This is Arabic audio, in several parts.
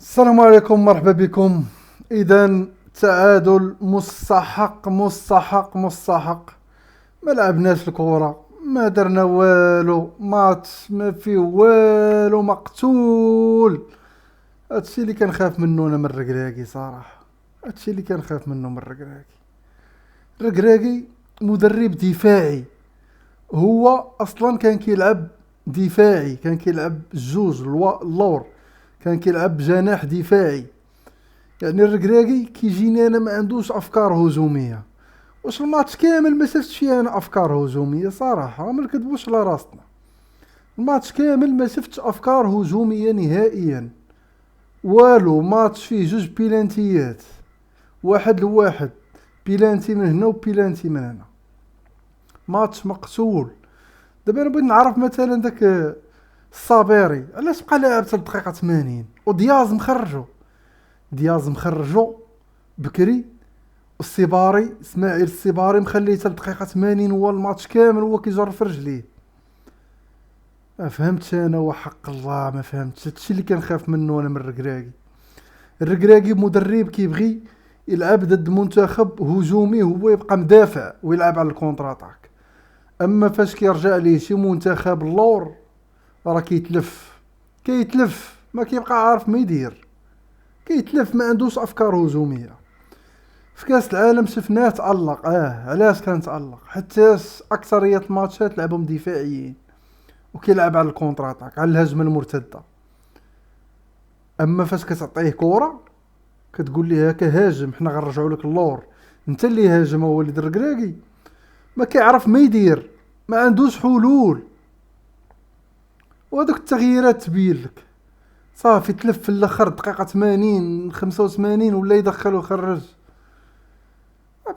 السلام عليكم، مرحبا بكم. اذا تعادل مستحق مستحق مستحق. ما لعبناش الكره، ما درنا والو، ماتش ما فيه والو، مقتول. هادشي اللي كنخاف منه انا من الركراكي صراحه. هادشي اللي كنخاف منه من الركراكي. الركراكي مدرب دفاعي. هو اصلا كان كيلعب دفاعي، كان كيلعب جوج اللور، كان كيلعب جناح دفاعي. يعني الركراكي كيجيني انا ما عندوش افكار هجوميه. واش الماتش كامل ما شفتش فيه انا افكار هجوميه صراحه، ما نكذبوش على راسنا. الماتش كامل ما شفتش افكار هجوميه نهائيا. والو، ماتش فيه جوج بيلانتيات، واحد لواحد، بيلانتي من هنا وبيلانتي من هنا. ماتش مقتول. دابا انا بغيت نعرف مثلا داك الصابيري علاش بقى لاعب حتى الدقيقه 80 ودياز مخرجو. دياز مخرجو بكري، والسيباري اسماعيل السيباري مخليه حتى الدقيقه 80، هو الماتش كامل هو كيجر في رجليه. ما فهمتش انا وحق الله، ما فهمتش. هادشي اللي كنخاف منه انا من الركراكي. الركراكي مدرب كيبغي يلعب ضد منتخب هجومي، هو يبقى مدافع ويلعب على الكونتر اتاك. اما فاش كيرجع ليه شي منتخب اللور راه كيتلف ما كيبقى عارف ما يدير. كيتلف، ما عندوش افكار هجوميه. في كاس العالم شفناه تألق، علاش كان تألق؟ حتى اكثريه الماتشات لعبهم دفاعيين وكيلعب على الكونتر اتاك، على الهجمه المرتده. اما فاش كتعطيه كره كتقول ليه هكا هاجم، حنا غنرجعوا لك اللور، انت اللي هاجم. هو وليد الركراكي ما كيعرف ما يدير، ما عندوش حلول. وهذوك التغييرات تبين لك صافي تلف في الاخر دقيقه 80 85 ولا يدخل ويخرج.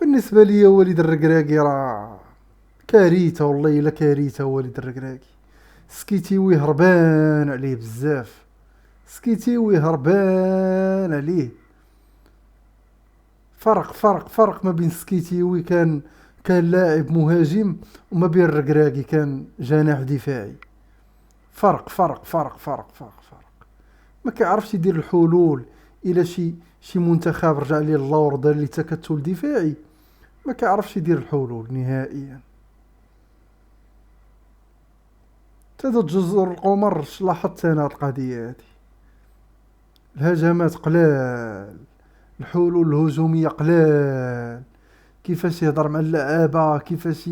بالنسبه لي وليد الركراكي راه كارثه، والله الا كارثه. وليد الركراكي سكيتيوي هربان عليه بزاف، سكيتيوي هربان عليه. فرق ما بين سكيتيوي كان لاعب مهاجم، وما بين الركراكي كان جناح دفاعي. فرق. ما كيعرفش يدير الحلول. الى شي منتخب رجع ليه اللور دار ليه تكتل دفاعي، ما كيعرفش يدير الحلول نهائيا. تزاد جزر القمر لاحظت انا القضيه هذه. الهجمات قلال، الحلول الهجوميه قلال. كيفاش يهضر مع اللعابه، كيفاش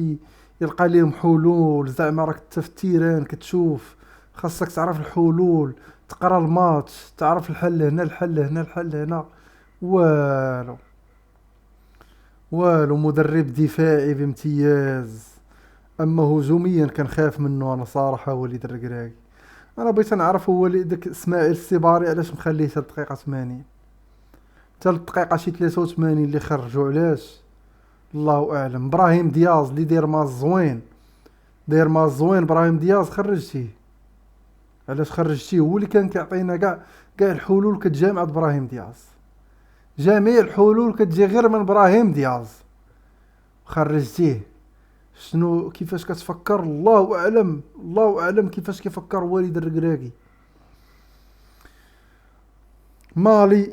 يلقى لهم حلول. زعما راك انت في التيران كتشوف، خاصك تعرف الحلول، تقرا الماتش، تعرف الحل هنا الحل هنا الحل هنا. والو، والو. مدرب دفاعي بامتياز، اما هجوميا كنخاف منه انا صراحه وليد الركراكي. انا بغيت نعرف هو داك اسماعيل السيباري علاش مخليه حتى الدقيقه 80، حتى الدقيقه شي 83 اللي خرجوا علاش؟ الله اعلم. ابراهيم دياز اللي داير ماس زوين، داير ماس زوين. ابراهيم دياز خرجتيه، علاش خرجتيه؟ هو اللي كان كيعطينا كاع الحلول كتجي مع ابراهيم دياز. جميع الحلول كتجي غير من ابراهيم دياز، خرجتيه. شنو كيفاش كتفكر؟ الله اعلم، الله اعلم كيفاش كيفكر والد الركراكي. مالي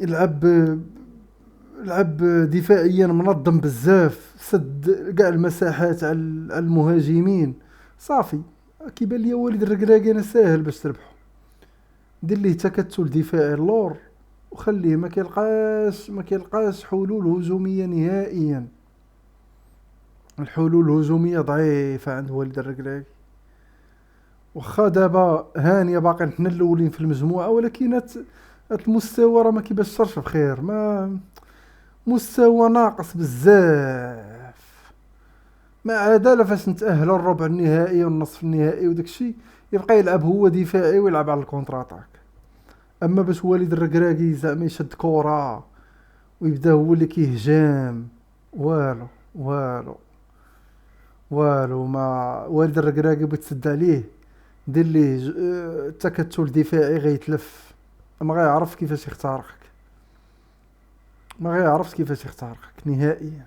لعب دفاعيا منظم بزاف، سد كاع المساحات على المهاجمين. صافي كيبان لي والد الركراكي انا ساهل باش تربحو. دير ليه تكتل دفاعي اللور، وخليه ما كيلقاش حلول هجوميه نهائيا. الحلول الهجوميه ضعيفه عند والد الركراكي. واخا دابا هانيه باقي حنا الاولين في المجموعه، ولكن هاد المستوى راه ما كيبشرش بخير. ما مستوى ناقص بزاف. ما عدا فاش نتاهلوا الربع النهائي والنصف النهائي وداكشي، يبقى يلعب هو دفاعي ويلعب على الكونتر اتاك. اما باش والد الركراكي زعما يشد كره ويبدا هو اللي كيهجم، والو والو والو. ما والد الركراكي بتسد عليه، دير ليه تكتل دفاعي غيتلف، ما غيعرف كيفاش يخترقك، ما غيعرفش كيفاش يخترقك نهائيا.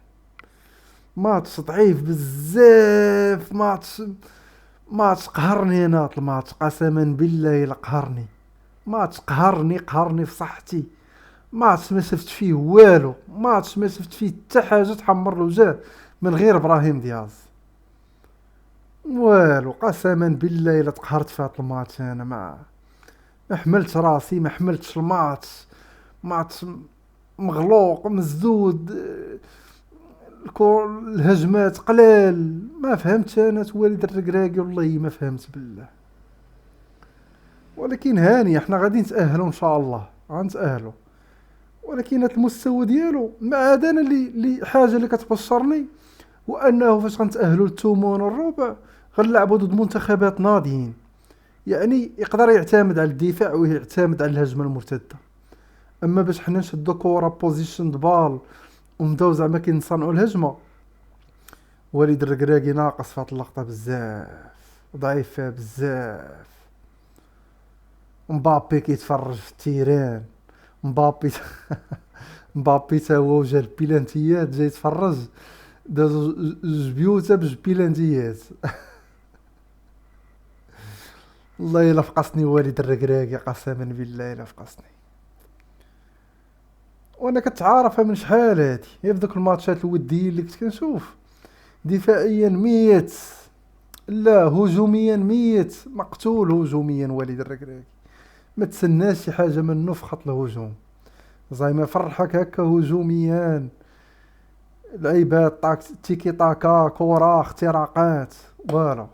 ماتش ضعيف بزاف. ماتش قهرني انا الماتش، قسما بالله الا قهرني. ماتش قهرني في صحتي. ماتش ما شفت فيه والو، ماتش ما شفت فيه حتى حاجه تحمر الوجه من غير ابراهيم دياز. والو قسما بالله الا تقهرت في هذا الماتش. انا ما حملتش راسي، ما حملتش الماتش. ماتش مغلوق مسدود، الهجمات قلال. ما فهمتش انا وليد الركراكي، والله ما فهمت بالله. ولكن هاني احنا غادي نتاهلوا ان شاء الله، غنتاهلوا. ولكن هذا المستوى ديالو ما عاد انا اللي حاجه اللي كتبشرني هو انه فاش غنتاهلوا للثمن الربع غنلعبوا ضد منتخبات ناضيين. يعني يقدر يعتمد على الدفاع ويعتمد على الهجمه المرتده. اما باش حنا نشدو كره بوزيشن بال ونبداو زعما كنصنعوا الهجمه، وليد الركراكي ناقص في هاد اللقطه بزاف، ضعيف فيها بزاف. مبابي كيتفرج في التيران. مبابي مبابي تا هو وجا البيلانتيات جاي يتفرج، داز جوج بيوتا بجوج بيلانتيات. والله الا فقصني وليد الركراكي، قسما بالله الا فقصني. وانا كتعارف من شحال هادي، غير في دوك الماتشات الوديين اللي كنت كنشوف دفاعيا ميت، لا هجوميا ميت، مقتول هجوميا وليد الركراكي. ما تسناش شي حاجه منه في خط الهجوم، زعما فرحك هكا هجوميا، لعيبات تيكي تاكا، كره، اختراقات، فوالا.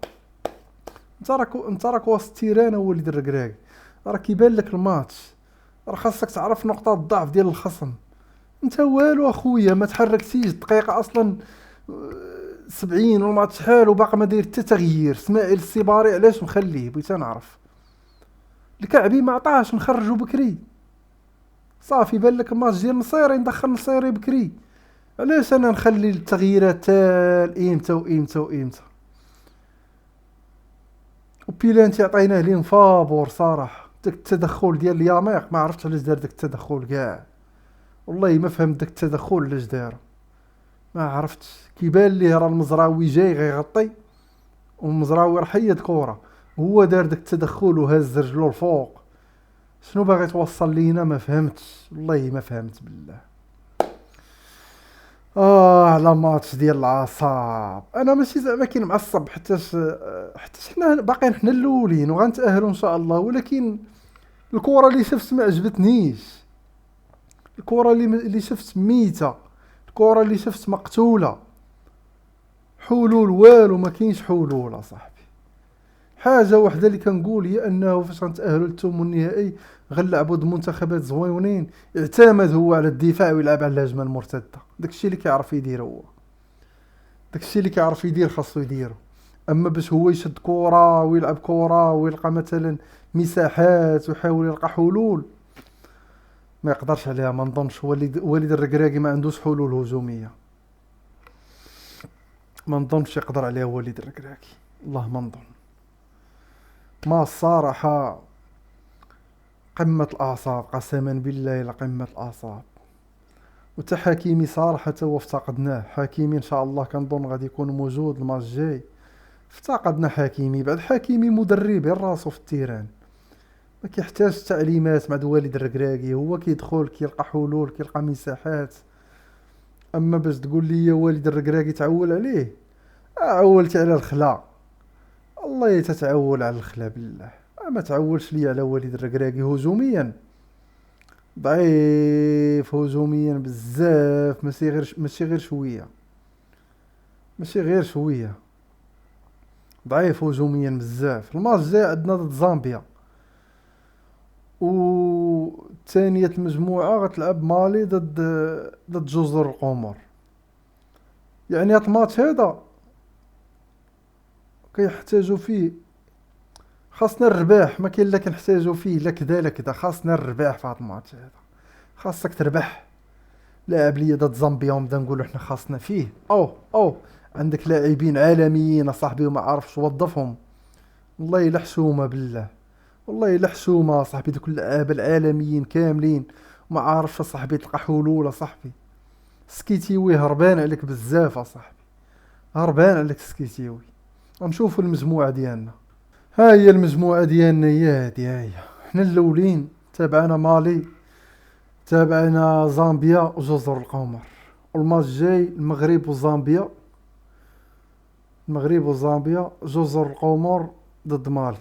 انت راك وسط التيران وليد الركراكي، راه كيبان لك الماتش، راه خاصك تعرف نقطة الضعف ديال الخصم. انت والو اخويا، ما تحركتيش دقيقة اصلا 70 والماتش شحال وباقي ما داير حتى تغيير. اسماعيل السيباري علاش مخليه؟ بغيت نعرف. الكعبي ما عطاش نخرجو بكري، صافي بان لك الماتش ديال نصيري ندخل نصيري بكري. علاش انا نخلي التغييرات تا امتى وامتى وامتى؟ وبيلانتي عطيناه لين فابور صراحه. داك التدخل ديال الياميق ما عرفتش علاش دار داك التدخل كاع، والله ما فهمت داك التدخل علاش دارو، ما عرفتش. كيبان ليه راه المزراوي جاي غيغطي، والمزراوي راه حيد كوره، هو دار داك التدخل وهز رجلو الفوق. شنو باغي توصل لينا؟ ما فهمتش، والله ما فهمت بالله. على ماتش ديال العصاب. انا ماشي زعما كاين معصب، حتى حنا باقيين حنا الاولين وغنتاهلوا ان شاء الله. ولكن الكره اللي شفت ما عجبتنيش، الكره اللي شفت ميته، الكره اللي شفت مقتوله. حلول والو، ما كاينش حلول اصاحبي. حاجه واحده اللي كنقول هي انه فاش غنتاهلوا للثمن النهائي غنلعبوا ضد منتخبات زويونين، اعتمد هو على الدفاع ويلعب على الهجمه المرتده. داكشي اللي كيعرف يدير هو، داكشي اللي كيعرف يدير خاصو يديرو. اما باش هو يشد كره ويلعب كره ويلقى مثلا مساحات ويحاول يلقى حلول، ما يقدرش عليها. ما نظنش وليد الركراكي ما عندوش حلول هجوميه، ما نظنش يقدر عليها وليد الركراكي، والله ما نظن. ما الصراحه قمه الاعصاب، قسما بالله الى قمه الاعصاب. وتا حكيمي صراحه هو افتقدناه. حكيمي ان شاء الله كنظن غادي يكون موجود الماتش الجاي. افتقدنا حكيمي، بعد حكيمي مدرب غير راسو في التيران، ما كيحتاج تعليمات مع والد الركراكي، هو كيدخل كيلقى حلول كيلقى مساحات. اما باش تقول لي والد الركراكي تعول عليه، عولت على الخلا، الله تتعول على الخلا بالله. ما تعولش لي على والد الركراكي. هجوميا ضعيف، هجوميا بزاف، ماشي غير شويه، ماشي غير شويه، ضعيف هجوميا بزاف. الماتش الجاي عندنا ضد زامبيا، و ثانية المجموعة غتلعب مالي ضد جزر القمر. يعني هاد الماتش هذا كيحتاجوا فيه، خاصنا الرباح. ما كاين لا كنحتاجوا فيه لا كذا لا كذا، خاصنا الرباح في هاد الماتش هذا. خاصك تربح. لاعب ليا ضد زامبيا ونبدا نقولوا حنا خاصنا فيه. او عندك لاعبين عالميين اصاحبي وما عارفش وظفهم، والله الا حشومه بالله، والله الا حشومه صاحبي. دوك اللعابه العالميين كاملين ما عارفش صاحبي تلقى حلول صاحبي. سكيتيوي هربان عليك بزاف صاحبي، هربان عليك سكيتيوي. غنشوفوا المجموعه ديالنا. ها هي المجموعه ديالنا، هي هادي، ها هي. حنا الاولين تابعنا مالي، تابعنا زامبيا وجزر القمر. والماتش الجاي المغرب وزامبيا، المغرب وزامبيا، جزر القمر ضد مالي.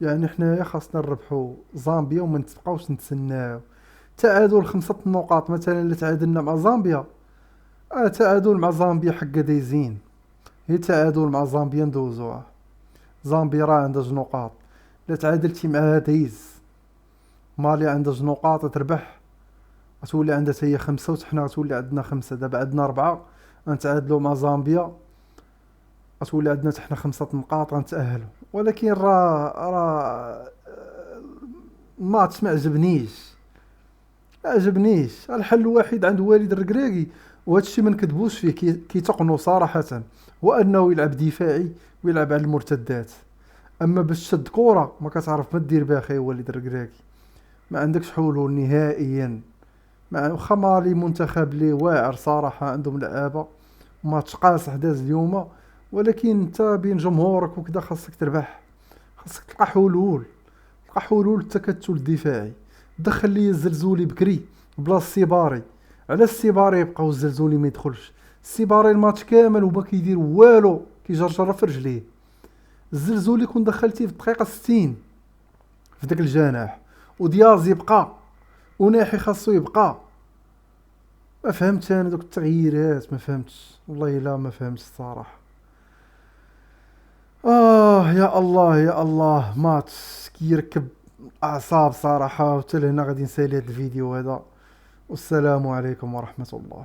يعني حنايا خاصنا نربحو زامبيا وما نتبقاوش نتسناو تعادل 5 نقاط. مثلا اللي تعادلنا مع زامبيا، تعادل مع زامبيا حقا دايزين، هي تعادل مع زامبيا ندوزوها. زامبيا راه عندها 2 نقاط، لا تعادلتي معاها دايز. مالي عندها 2 نقاط تربح، غتولي عندها هي 5 وحنا غتولي عندنا 5. دابا عندنا 4 غنتعادلو مع زامبيا، غتولي عندنا حنا 5 نقاط غنتأهلو. ولكن راه الماتش ما عجبنيش. الحل الوحيد عند والد الركراكي، وهذا الشيء ما نكذبوش فيه، كيتقنوا صراحه، هو انه يلعب دفاعي ويلعب على المرتدات. اما باش تشد كره ما كتعرف ما دير بها خاي والد الركراكي، ما عندكش حلول نهائيا. مع واخا مالي منتخب لي واعر صراحه، عندهم لعابه، ماتش قاصح داز اليوم، ولكن انت بين جمهورك وكذا خاصك تربح، خاصك تلقى حلول، تلقى حلول التكتل الدفاعي. دخل لي الزلزولي بكري بلا السيباري. على السيباري يبقاو الزلزولي ما يدخلش؟ السيباري الماتش كامل وما كيدير والو، كيجرجر في رجليه. الزلزولي كون دخلتيه في الدقيقه 60 في داك الجناح، ودياز يبقى، وناحي خاصو يبقى. ما فهمتش انا دوك التغييرات، ما فهمتش والله، لا ما فهمتش الصراحه. يا الله يا الله، ماتش كيركب اعصاب صراحه. وحتى لهنا غادي نسالي هذا الفيديو هذا، والسلام عليكم ورحمه الله.